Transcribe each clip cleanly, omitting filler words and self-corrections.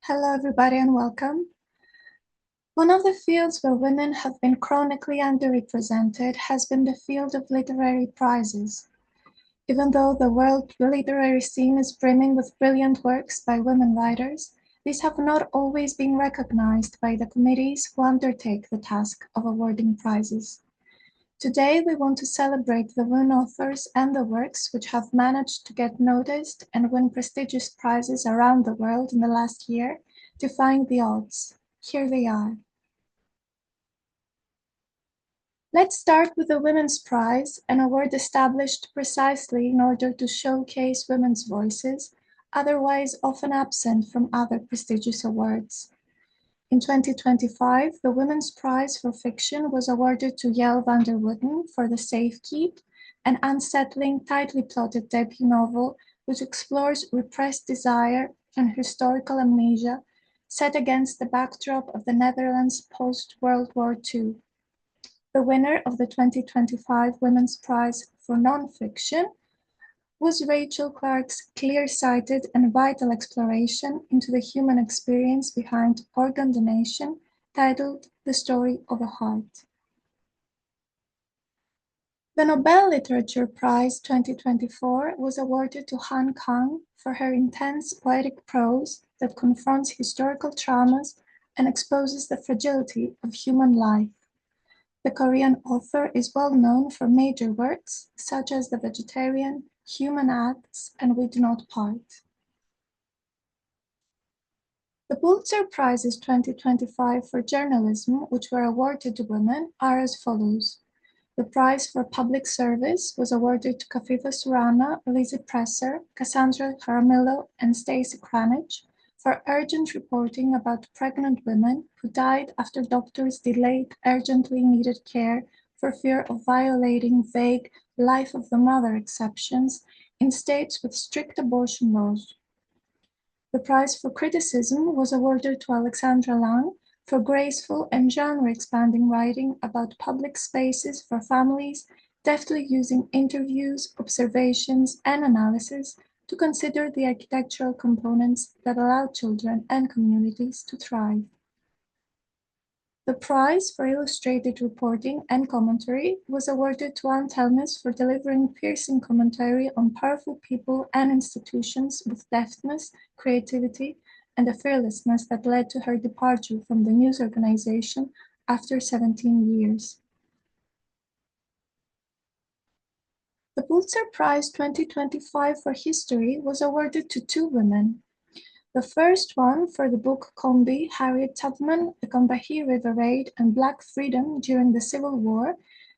Hello, everybody, and welcome. One of the fields where women have been chronically underrepresented has been the field of literary prizes. Even though the world literary scene is brimming with brilliant works by women writers, these have not always been recognized by the committees who undertake the task of awarding prizes. Today, we want to celebrate the women authors and the works which have managed to get noticed and win prestigious prizes around the world in the last year, defying the odds. Here they are. Let's start with the Women's Prize, an award established precisely in order to showcase women's voices, otherwise often absent from other prestigious awards. In 2025, the Women's Prize for Fiction was awarded to Yael van der Woodsen for The Safekeep, an unsettling, tightly plotted debut novel which explores repressed desire and historical amnesia set against the backdrop of the Netherlands post-World War II. The winner of the 2025 Women's Prize for Nonfiction was Rachel Clark's clear-sighted and vital exploration into the human experience behind organ donation, titled The Story of a Heart. The Nobel Literature Prize 2024 was awarded to Han Kang for her intense poetic prose that confronts historical traumas and exposes the fragility of human life. The Korean author is well known for major works such as The Vegetarian, Human Acts, and We Do Not Part. The Pulitzer Prizes 2025 for journalism, which were awarded to women, are as follows. The prize for public service was awarded to Kafifa Surana, Lizzie Presser, Cassandra Jaramillo, and Stacey Cranich for urgent reporting about pregnant women who died after doctors delayed urgently needed care for fear of violating vague life of the mother exceptions in states with strict abortion laws. The prize for criticism was awarded to Alexandra Lang for graceful and genre-expanding writing about public spaces for families, deftly using interviews, observations, and analysis to consider the architectural components that allow children and communities to thrive. The prize for illustrated reporting and commentary was awarded to Anne Telmes for delivering piercing commentary on powerful people and institutions with deftness, creativity, and a fearlessness that led to her departure from the news organization after 17 years. The Pulitzer Prize 2025 for History was awarded to two women. The first one for the book Combahee, Harriet Tubman, The Combahee River Raid and Black Freedom During the Civil War,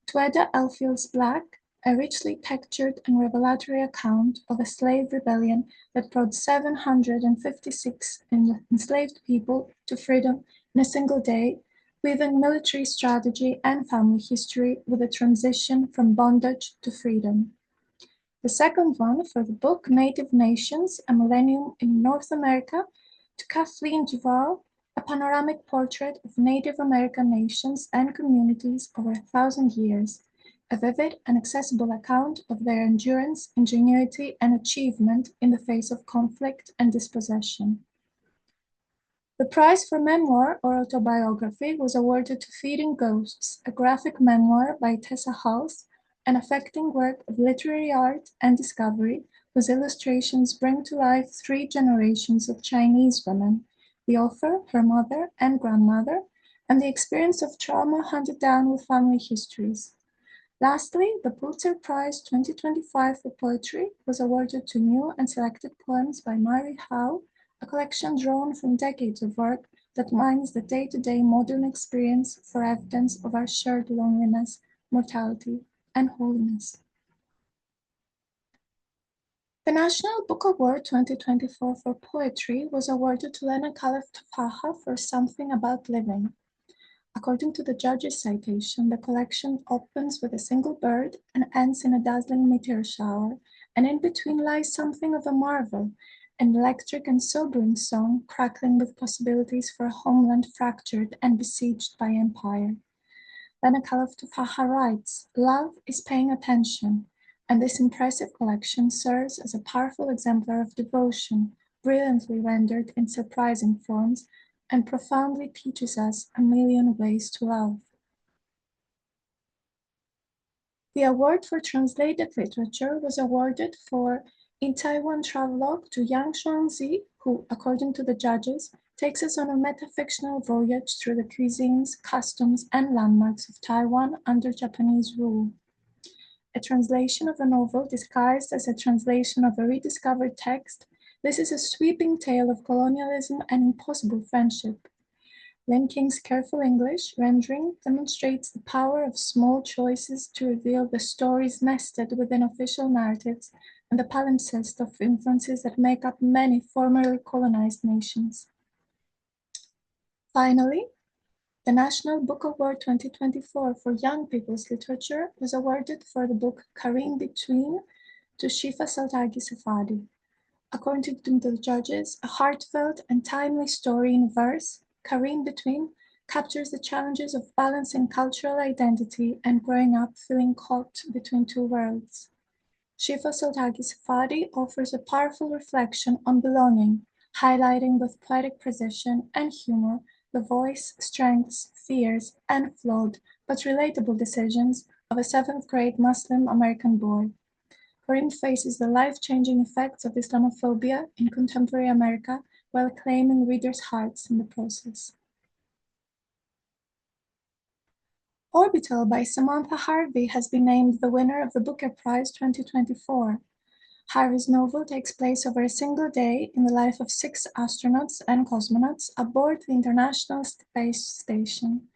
to Etta Elfield's Black, a richly textured and revelatory account of a slave rebellion that brought 756 enslaved people to freedom in a single day, weaving military strategy and family history with a transition from bondage to freedom. The second one for the book Native Nations, A Millennium in North America, to Kathleen Duval, a panoramic portrait of Native American nations and communities over 1,000 years, a vivid and accessible account of their endurance, ingenuity, and achievement in the face of conflict and dispossession. The prize for memoir or autobiography was awarded to Feeding Ghosts, a graphic memoir by Tessa Hulse, an affecting work of literary art and discovery whose illustrations bring to life three generations of Chinese women, the author, her mother and grandmother, and the experience of trauma handed down with family histories. Lastly, the Pulitzer Prize 2025 for Poetry was awarded to new and selected poems by Mary Howe, a collection drawn from decades of work that mines the day-to-day modern experience for evidence of our shared loneliness, mortality, and holiness. The National Book Award 2024 for Poetry was awarded to Lena Khalef Tafaha for Something About Living. According to the judge's citation, the collection opens with a single bird and ends in a dazzling meteor shower, and in between lies something of a marvel, an electric and sobering song crackling with possibilities for a homeland fractured and besieged by empire. Lena Khalef Tafaha writes, "Love is paying attention, and this impressive collection serves as a powerful exemplar of devotion, brilliantly rendered in surprising forms, and profoundly teaches us a million ways to love. The award for translated literature was awarded for In Taiwan Travelogue to Yang Xuanzi, who, according to the judges, takes us on a metafictional voyage through the cuisines, customs, and landmarks of Taiwan under Japanese rule. A translation of a novel disguised as a translation of a rediscovered text, this is a sweeping tale of colonialism and impossible friendship. Lin King's careful English rendering demonstrates the power of small choices to reveal the stories nested within official narratives and the palimpsest of influences that make up many formerly colonized nations. Finally, the National Book Award 2024 for Young People's Literature was awarded for the book Karim Between to Shifa Saltagi Safadi. According to the judges, a heartfelt and timely story in verse, Karim Between captures the challenges of balancing cultural identity and growing up feeling caught between two worlds. Shifa Saltagi Safadi offers a powerful reflection on belonging, highlighting with poetic precision and humor the voice, strengths, fears, and flawed but relatable decisions of a seventh-grade Muslim American boy. Karim faces the life-changing effects of Islamophobia in contemporary America while claiming readers' hearts in the process. Orbital by Samantha Harvey has been named the winner of the Booker Prize 2024. Harvey's novel takes place over a single day in the life of 6 astronauts and cosmonauts aboard the International Space Station.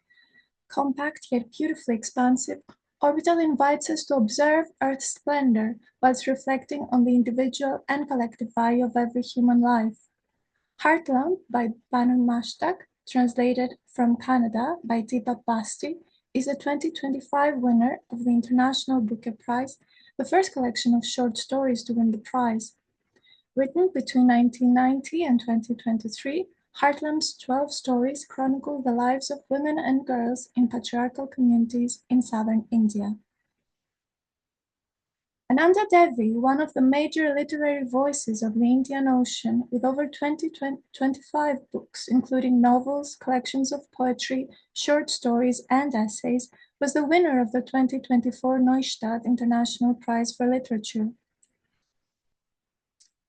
Compact yet beautifully expansive, Orbital invites us to observe Earth's splendor whilst reflecting on the individual and collective value of every human life. Heartland by Banu Mashtak, translated from Canada by Deepa Basti, is the 2025 winner of the International Booker Prize, the first collection of short stories to win the prize. Written between 1990 and 2023, Heartland's 12 stories chronicle the lives of women and girls in patriarchal communities in southern India. Ananda Devi, one of the major literary voices of the Indian Ocean, with over 25 books, including novels, collections of poetry, short stories, and essays, was the winner of the 2024 Neustadt International Prize for Literature.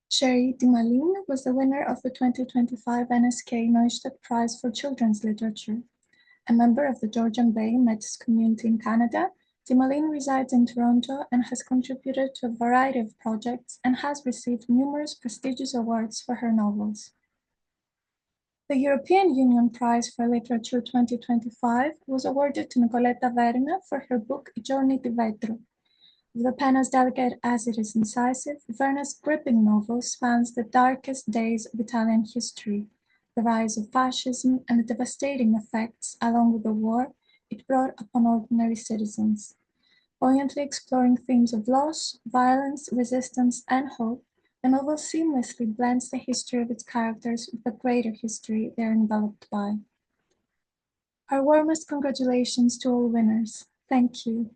Sherry Dimalin was the winner of the 2025 NSK Neustadt Prize for Children's Literature. A member of the Georgian Bay Métis community in Canada, Dimalin resides in Toronto and has contributed to a variety of projects and has received numerous prestigious awards for her novels. The European Union Prize for Literature 2025 was awarded to Nicoletta Verne for her book I giorni di vetro. With a pen as delicate as it is incisive, Verne's gripping novel spans the darkest days of Italian history, the rise of fascism and the devastating effects, along with the war, it brought upon ordinary citizens. Poignantly exploring themes of loss, violence, resistance, and hope, the novel seamlessly blends the history of its characters with the greater history they are enveloped by. Our warmest congratulations to all winners. Thank you.